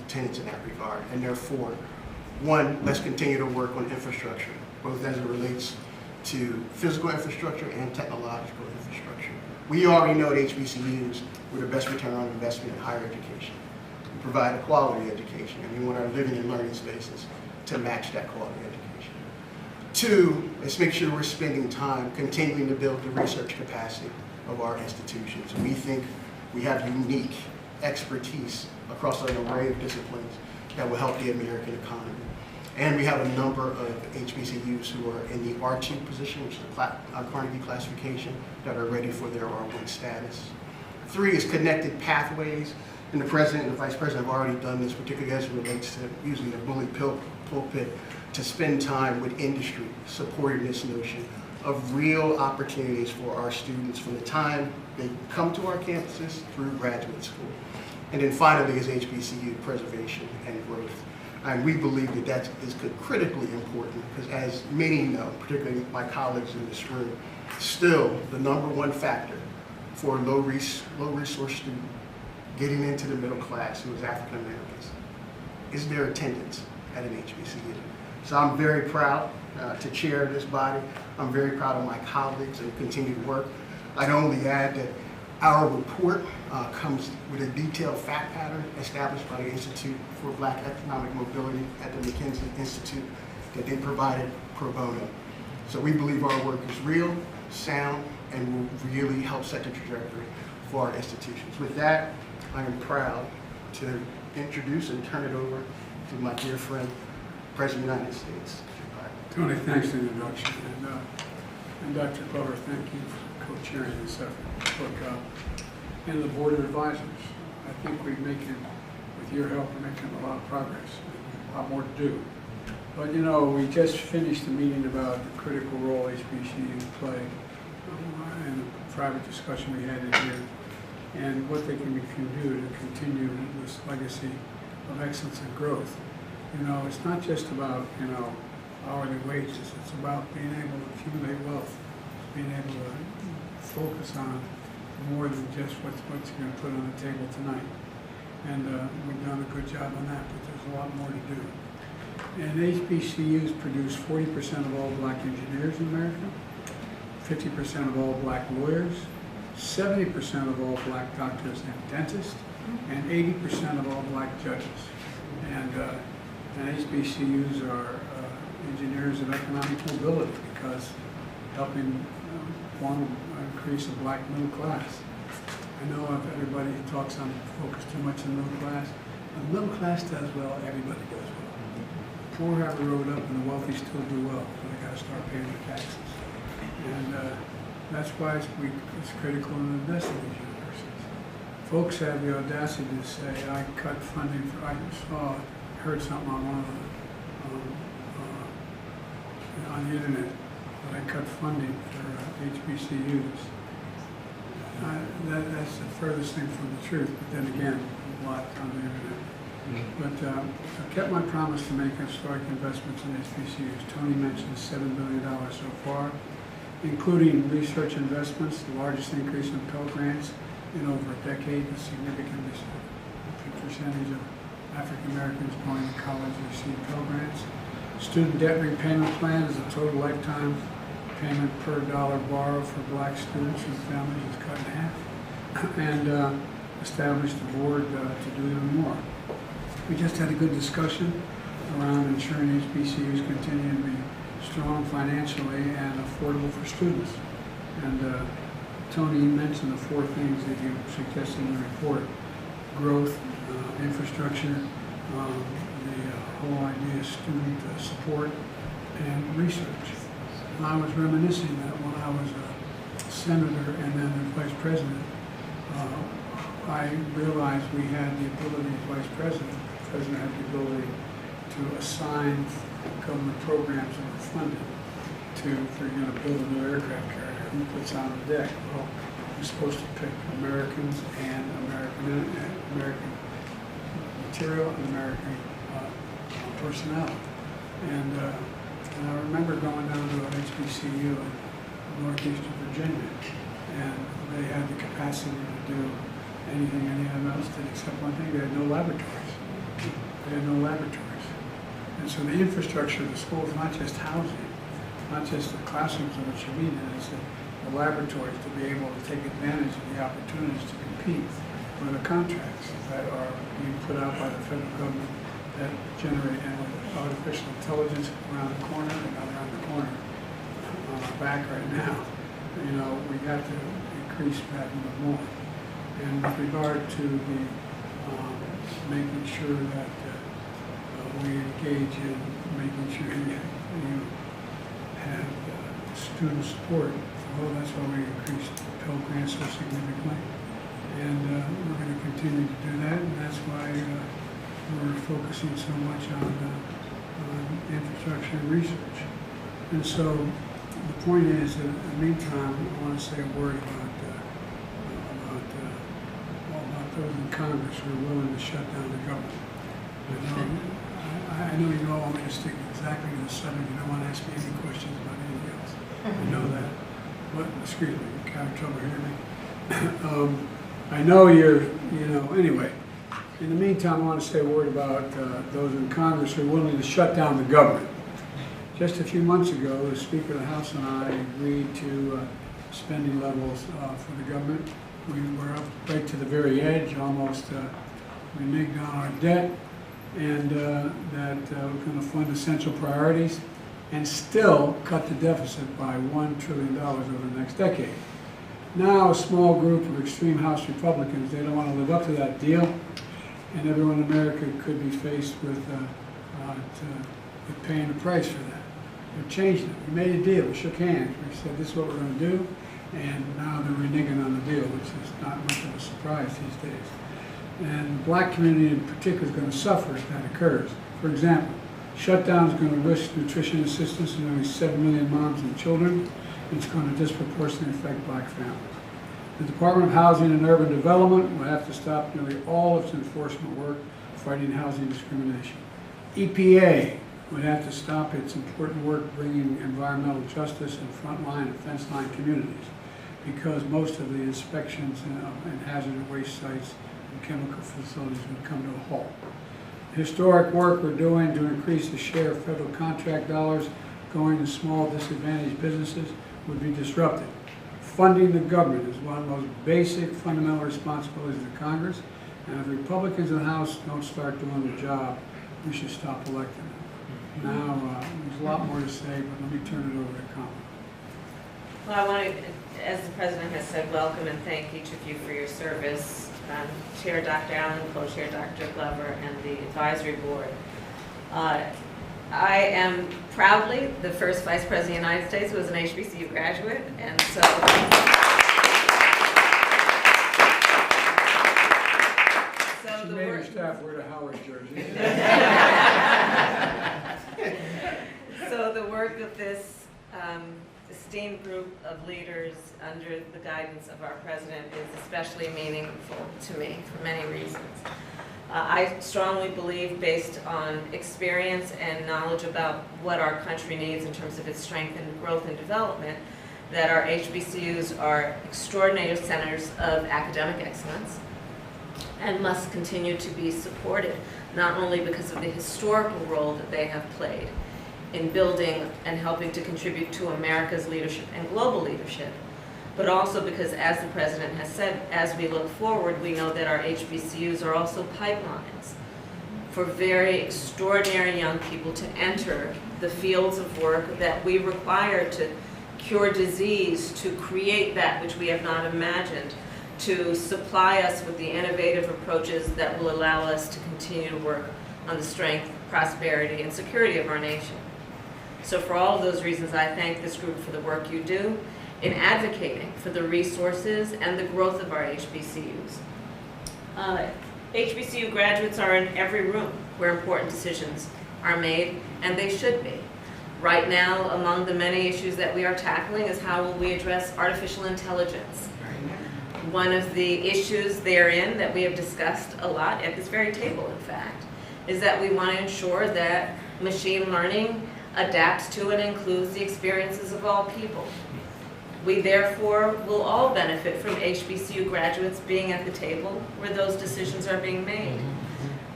tenets in that regard. And therefore, one, let's continue to work on infrastructure, both as it relates to physical infrastructure and technological infrastructure. We already know at HBCUs we're the best return on investment in higher education. We provide a quality education, and we want our living and learning spaces to match that quality education. Two, let's make sure we're spending time continuing to build the research capacity of our institutions. We think we have unique expertise across an array of disciplines that will help the American economy. And we have a number of HBCUs who are in the R2 position, which is the Carnegie classification, that are ready for their R1 status. Three is connected pathways, and the President and the Vice President have already done this, particularly as it relates to using the bully pulpit to spend time with industry, supporting this notion of real opportunities for our students from the time they come to our campuses through graduate school. And then finally is HBCU preservation and growth. And we believe that that is critically important because, as many know, particularly my colleagues in this room, still the #1 factor for a low resource student getting into the middle class who is African Americans is their attendance at an HBCU. So I'm very proud to chair this body. I'm very proud of my colleagues and continued work. I'd only add that our report comes with a detailed fact pattern established by the Institute for Black Economic Mobility at the McKinsey Institute that they provided pro bono. So we believe our work is real, sound, and will really help set the trajectory for our institutions. With that, I am proud to introduce and turn it over to my dear friend, President of the United States. Tony, thanks for the introduction. And Dr. Glover, thank you for co-chairing this effort. Look, and the Board of Advisors, I think we're making, with your help, we're making a lot of progress. A lot more to do. But you know, we just finished a meeting about the critical role HBCUs play and the private discussion we had in here and what they can do to continue this legacy of excellence and growth. You know, it's not just about, you know, hourly wages. It's about being able to accumulate wealth, being able to focus on more than just what's going to put on the table tonight. And we've done a good job on that, but there's a lot more to do. And HBCUs produce 40% of all black engineers in America, 50% of all black lawyers, 70% of all black doctors and dentists, and 80% of all black judges. And HBCUs are engineers of economic mobility because helping increase the black middle class. I know if everybody talks on focus too much on the middle class. When the middle class does well, everybody does well. The poor have a road up and the wealthy still do well, so they got to start paying their taxes. And that's why it's critical to invest in these universities. Folks have the audacity to say, I cut funding for, heard something on one of the on the internet that I cut funding for HBCUs. That's the furthest thing from the truth, but then again, a lot on the internet. But I've kept my promise to make historic investments in HBCUs. Tony mentioned $7 billion so far, including research investments, the largest increase in Pell Grants in over a decade, a significant percentage of African Americans going to college receive Pell Grants. Student debt repayment plan is a total lifetime payment per dollar borrowed for black students and families is cut in half, and established a board to do even more. We just had a good discussion around ensuring HBCUs continue to be strong financially and affordable for students. And Tony, you mentioned the 4 things that you suggested in the report: growth, infrastructure, the whole idea of student support, and research. And I was reminiscing that when I was a senator and then a vice president, I realized we had the ability as vice president. The president had the ability to assign government programs that were funded to, if you're going to build a new aircraft carrier, who puts on the deck? Well, we're supposed to pick Americans and American material and American personnel. And I remember going down to an HBCU in northeastern Virginia, and they had the capacity to do anything anyone else did except one thing: they had no laboratories. They had no laboratories. And so the infrastructure of the school is not just housing, not just the classrooms in which you meet in, it's the laboratories to be able to take advantage of the opportunities to compete for the contracts that are being put out by the federal government that generate artificial intelligence around the corner and not around the corner. On our back right now, you know, we have to increase that even more. And with regard to the making sure that we engage in making sure you have student support, well, that's why we increased Pell Grants so significantly. And we're going to continue to do that, and that's why we're focusing so much on infrastructure and research. And so the point is that in the meantime, I want to say a word about those in Congress who are willing to shut down the government. I know you all want me to stick exactly to the subject. You don't want to ask me any questions about anything else. I know that. But, excuse me, you're having trouble hearing me. I know anyway. In the meantime, I want to say a word about those in Congress who are willing to shut down the government. Just a few months ago, the Speaker of the House and I agreed to spending levels for the government. We were up right to the very edge, almost reneged on our debt, and that we're going to fund essential priorities and still cut the deficit by $1 trillion over the next decade. Now a small group of extreme House Republicans, they don't want to live up to that deal, and everyone in America could be faced with paying the price for that. They're changing it. We made a deal, we shook hands, we said this is what we're going to do, and now they're reneging on the deal, which is not much of a surprise these days. And the black community in particular is going to suffer if that occurs. For example, shutdown is going to risk nutrition assistance to nearly 7 million moms and children. It's going to disproportionately affect black families. The Department of Housing and Urban Development will have to stop nearly all its enforcement work fighting housing discrimination. EPA would have to stop its important work bringing environmental justice in frontline and fence-line communities because most of the inspections and hazardous waste sites and chemical facilities would come to a halt. The historic work we're doing to increase the share of federal contract dollars going to small disadvantaged businesses would be disrupted. Funding the government is one of the most basic fundamental responsibilities of the Congress, and if Republicans in the House don't start doing their job, we should stop electing them. Now, there's a lot more to say, but let me turn it over to Kamala. Well, I want to, as the President has said, welcome and thank each of you for your service. Chair Dr. Allen, Co-Chair Dr. Glover, and the Advisory Board. I am proudly the first Vice President of the United States who was an HBCU graduate, and so She made her staff wear the Howard jersey. So the work of this esteemed group of leaders under the guidance of our President is especially meaningful to me for many reasons. I strongly believe, based on experience and knowledge about what our country needs in terms of its strength and growth and development, that our HBCUs are extraordinary centers of academic excellence and must continue to be supported, not only because of the historical role that they have played in building and helping to contribute to America's leadership and global leadership, but also because, as the President has said, as we look forward, we know that our HBCUs are also pipelines for very extraordinary young people to enter the fields of work that we require to cure disease, to create that which we have not imagined, to supply us with the innovative approaches that will allow us to continue to work on the strength, prosperity, and security of our nation. So for all of those reasons, I thank this group for the work you do in advocating for the resources and the growth of our HBCUs. HBCU graduates are in every room where important decisions are made, and they should be. Right now, among the many issues that we are tackling is how will we address artificial intelligence. One of the issues therein that we have discussed a lot at this very table, in fact, is that we want to ensure that machine learning adapts to and includes the experiences of all people. We therefore will all benefit from HBCU graduates being at the table where those decisions are being made.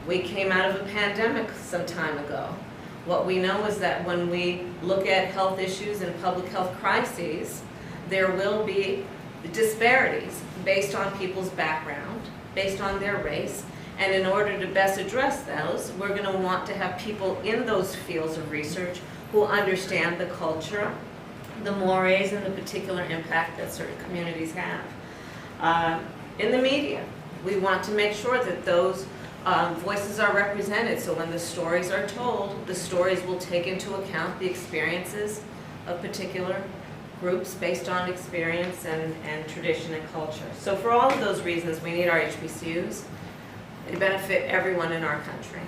We came out of a pandemic some time ago. What we know is that when we look at health issues and public health crises, there will be disparities based on people's background, based on their race, and in order to best address those, we're going to want to have people in those fields of research who understand the culture, the mores, and the particular impact that certain communities have. In the media, we want to make sure that those voices are represented, so when the stories are told, the stories will take into account the experiences of particular groups based on experience and tradition and culture. So for all of those reasons, we need our HBCUs. They benefit everyone in our country.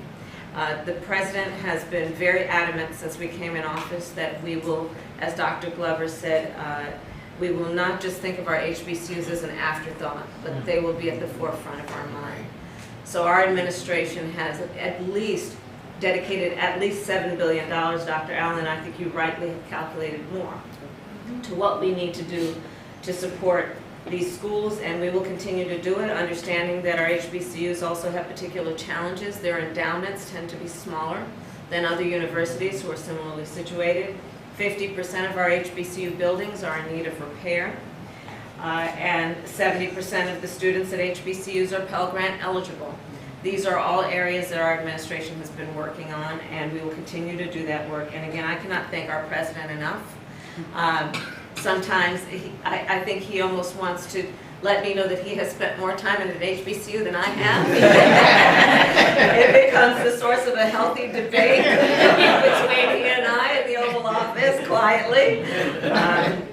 The president has been very adamant since we came in office that we will, as Dr. Glover said, we will not just think of our HBCUs as an afterthought, but they will be at the forefront of our mind. So our administration has at least dedicated at least $7 billion, Dr. Allen, I think you rightly have calculated more, to what we need to do to support these schools, and we will continue to do it, understanding that our HBCUs also have particular challenges. Their endowments tend to be smaller than other universities who are similarly situated. 50% of our HBCU buildings are in need of repair, and 70% of the students at HBCUs are Pell Grant eligible. These are all areas that our administration has been working on, and we will continue to do that work. And again, I cannot thank our president enough. Sometimes I think he almost wants to let me know that he has spent more time in an HBCU than I have. It becomes the source of a healthy debate between he and I in the Oval Office, quietly.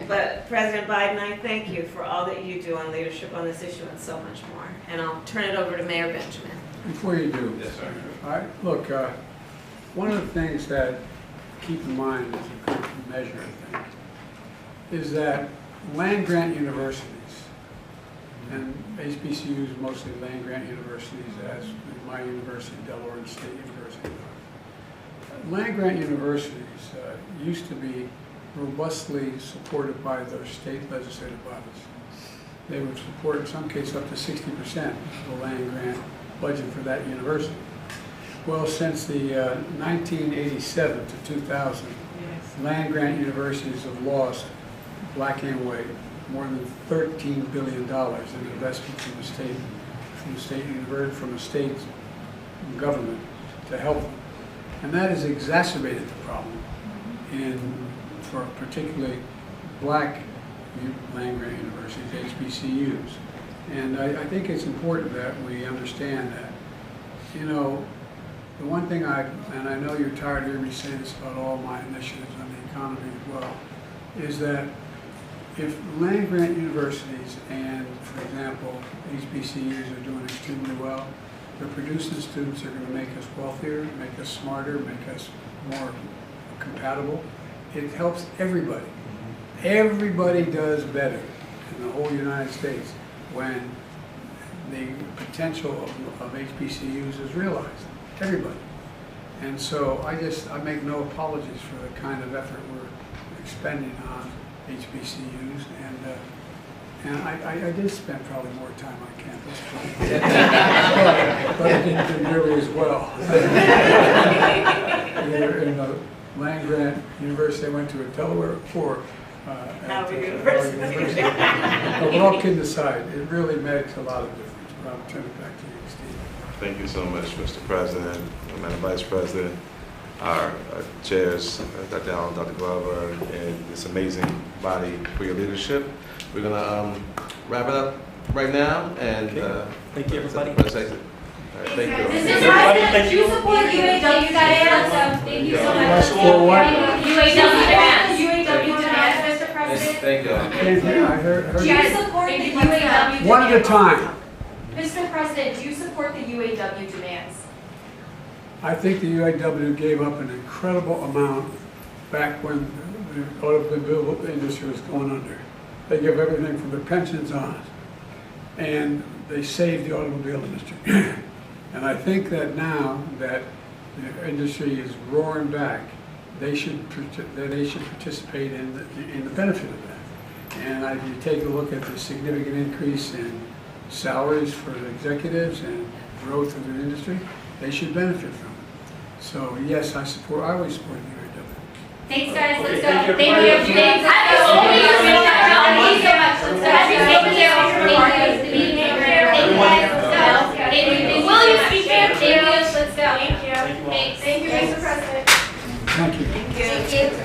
But President Biden, I thank you for all that you do on leadership on this issue and so much more. And I'll turn it over to Mayor Benjamin. Before you do, Yes, sir. look, one of the things that keep in mind as a good measure, I think, is that land-grant universities, and HBCUs mostly land-grant universities, as my university, Delaware State University. Land-grant universities used to be robustly supported by their state legislative bodies. They would support, in some cases, up to 60% of the land-grant budget for that university. Well, since the 1987 to 2000, land-grant universities have lost, black and white, more than $13 billion in investment from the state government to help them. And that has exacerbated the problem for particularly black land-grant universities, HBCUs. And I think it's important that we understand that, you know, the one thing and I know you're tired of hearing me say this about all my initiatives on the economy as well, is that if land-grant universities and, for example, HBCUs are doing extremely well, they're producing students that are going to make us wealthier, make us smarter, make us more compatible. It helps everybody. Everybody does better in the whole United States when the potential of HBCUs is realized. Everybody. And so I make no apologies for the kind of effort we're expending on HBCUs, and I did spend probably more time on campus, but I didn't do nearly as well. Either in the land-grant university I went to at Delaware or Howard University. But all kidding aside, it really makes a lot of difference. But I'll turn it back to you, Steve. Thank you so much, Mr. President, Madam Vice President, our chairs, Dr. Allen, Dr. Glover, and this amazing body for your leadership. We're going to wrap it up right now. And thank you, everybody. Thank you. Mr. President, do you support UAW demands? Thank you so much. For what? UAW demands, Mr. President. Thank you. I heard Do you support the UAW demands? one at a time. Mr. President, do you support the UAW demands? I think the UAW gave up an incredible amount back when the automobile industry was going under. They gave everything from their pensions on, and they saved the automobile industry. And I think that now that the industry is roaring back, they should participate in the benefit of that. And if you take a look at the significant increase in salaries for the executives and growth of the industry, they should benefit from it. So yes, I always support the UAW. Thanks, guys, let's go. Thank you. Thank you. Thank you so much. Let's go. Thank you. Thank you. Thank you, guys. Let's go. Thank you. Will you speak? Thank you. Let's go. Thank you. Thanks. Thank you, Mr. President. Thank you. Thank you.